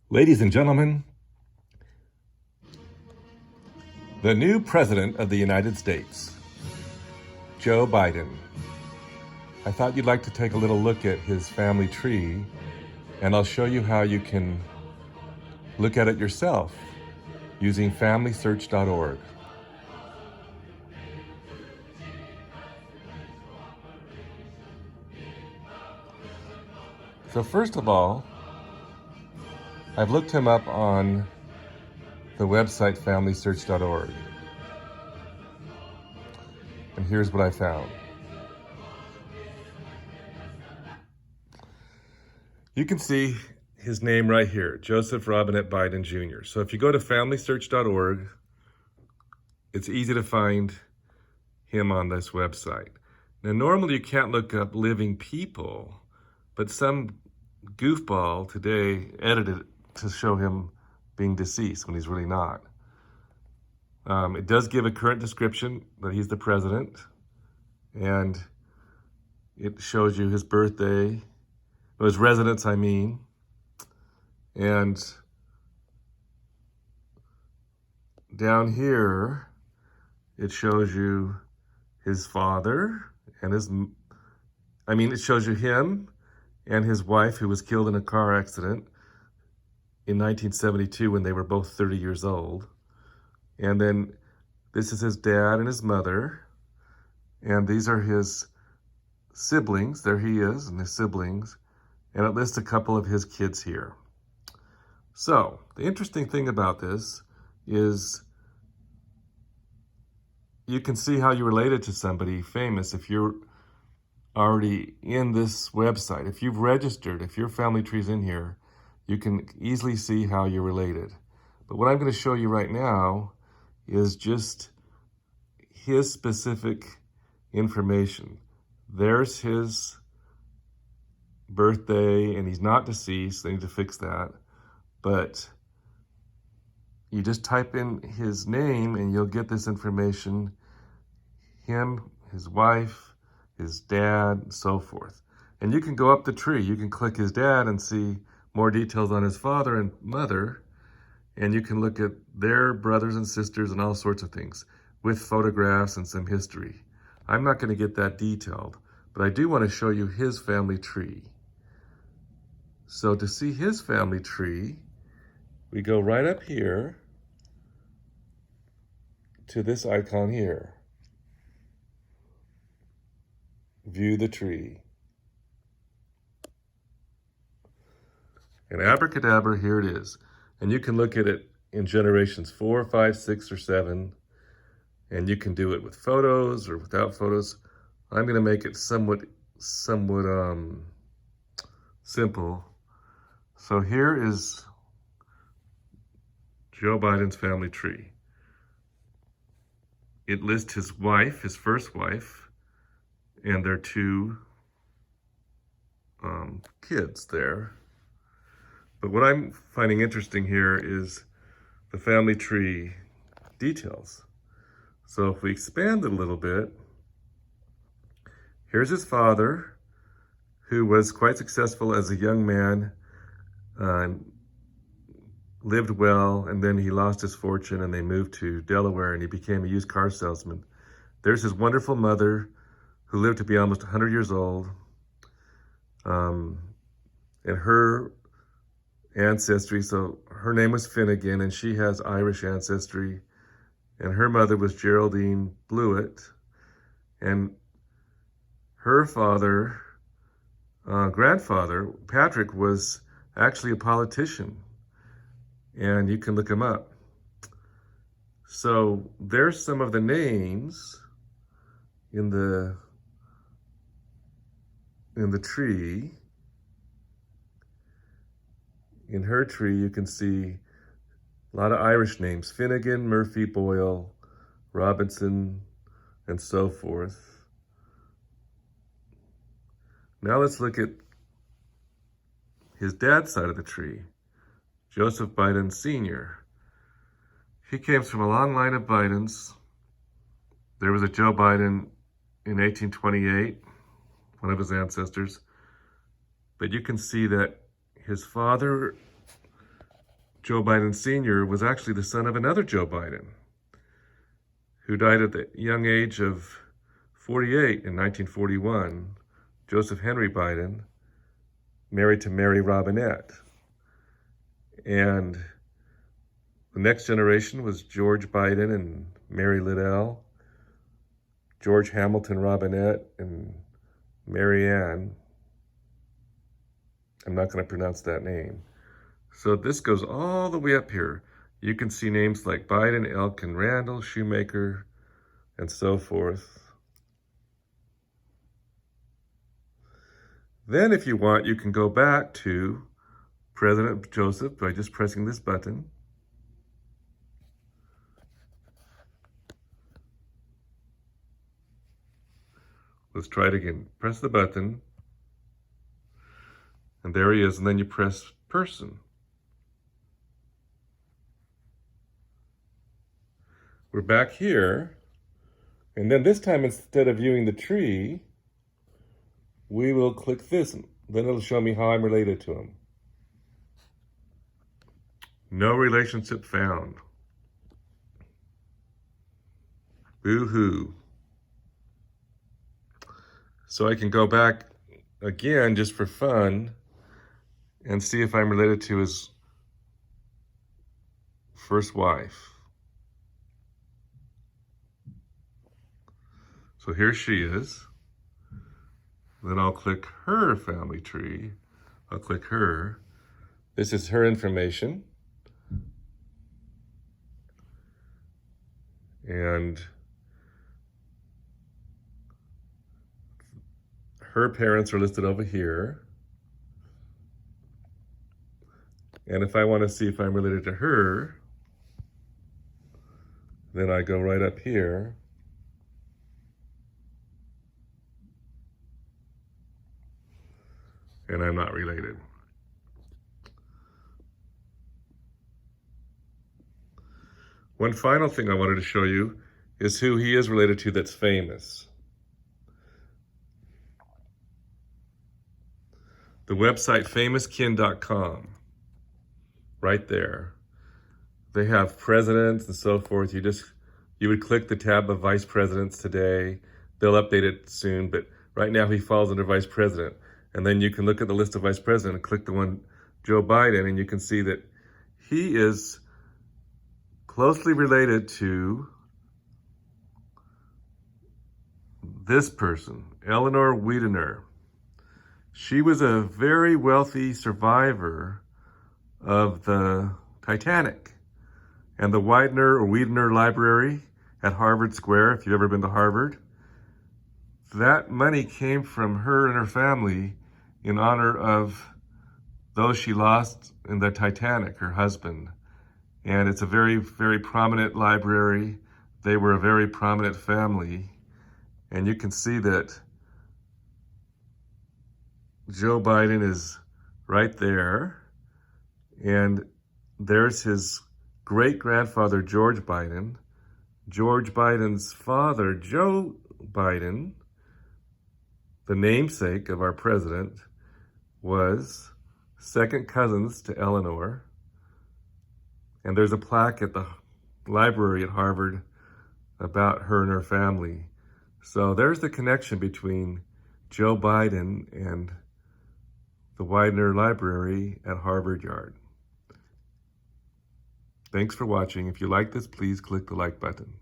Ladies and gentlemen, the new President of the United States, Joe Biden. I thought you'd like to take a little look at his family tree, and I'll show you how you can look at it yourself using FamilySearch.org. So first of all, I've looked him up on the website FamilySearch.org. And here's what I found. You can see his name right here, Joseph Robinette Biden Jr. So if you go to FamilySearch.org, it's easy to find him on this website. Now, normally you can't look up living people, but some goofball today edited it to show him being deceased when he's really not. It does give a current description that he's the president, and it shows you his birthday, his residence, I mean, and down here it shows you his father and it shows you him and his wife, who was killed in a car accident in 1972 when they were both 30 years old. And then this is his dad and his mother. And these are his siblings. There he is and his siblings. And it lists a couple of his kids here. So the interesting thing about this is you can see how you're related to somebody famous if you're already in this website. If you've registered, if your family tree's in here, you can easily see how you're related. But what I'm going to show you right now is just his specific information. There's his birthday, and he's not deceased. They need to fix that. But you just type in his name and you'll get this information. Him, his wife, his dad, and so forth. And you can go up the tree. You can click his dad and see more details on his father and mother. And you can look at their brothers and sisters and all sorts of things with photographs and some history. I'm not going to get that detailed, but I do want to show you his family tree. So to see his family tree, we go right up here to this icon here. View the tree. And abracadabra, here it is. And you can look at it in generations 4, 5, 6, or 7. And you can do it with photos or without photos. I'm going to make it somewhat simple. So here is Joe Biden's family tree. It lists his wife, his first wife, and their two kids there. But what I'm finding interesting here is the family tree details. So if we expand it a little bit, here's his father, who was quite successful as a young man, lived well, and then he lost his fortune and they moved to Delaware and he became a used car salesman. There's his wonderful mother, who lived to be almost 100 years old, and her ancestry, so her name was Finnegan, and she has Irish ancestry, and her mother was Geraldine Blewett, and her father, grandfather, Patrick, was actually a politician, and you can look him up. So there's some of the names in the tree. In her tree, you can see a lot of Irish names: Finnegan, Murphy, Boyle, Robinson, and so forth. Now let's look at his dad's side of the tree, Joseph Biden Sr. He came from a long line of Bidens. There was a Joe Biden in 1828, one of his ancestors. But you can see that his father Joe Biden Sr. was actually the son of another Joe Biden, who died at the young age of 48 in 1941, Joseph Henry Biden, married to Mary Robinette. And the next generation was George Biden and Mary Liddell, George Hamilton Robinette and Mary Ann. I'm not going to pronounce that name. So this goes all the way up here. You can see names like Biden, Elkin, Randall, Shoemaker, and so forth. Then if you want, you can go back to President Joseph by just pressing this button. Let's try it again. Press the button. And there he is. And then you press person. We're back here. And then this time, instead of viewing the tree, we will click this. Then it'll show me how I'm related to him. No relationship found. Boo-hoo. So I can go back again just for fun and see if I'm related to his first wife. So here she is. Then I'll click her family tree. I'll click her. This is her information. And her parents are listed over here. And if I want to see if I'm related to her, then I go right up here. And I'm not related. One final thing I wanted to show you is who he is related to that's famous. The website famouskin.com, right there. They have presidents and so forth. You would click the tab of vice presidents today. They'll update it soon, but right now he falls under vice president. And then you can look at the list of vice president and click the one, Joe Biden, and you can see that he is closely related to this person, Eleanor Widener. She was a very wealthy survivor of the Titanic. And the Widener Library at Harvard Square, if you've ever been to Harvard, that money came from her and her family in honor of those she lost in the Titanic, her husband. And it's a very, very prominent library. They were a very prominent family. And you can see that Joe Biden is right there. And there's his great-grandfather, George Biden. George Biden's father, Joe Biden, the namesake of our president, was second cousins to Eleanor. And there's a plaque at the library at Harvard about her and her family. So there's the connection between Joe Biden and the Widener Library at Harvard Yard. Thanks for watching. If you like this, please click the like button.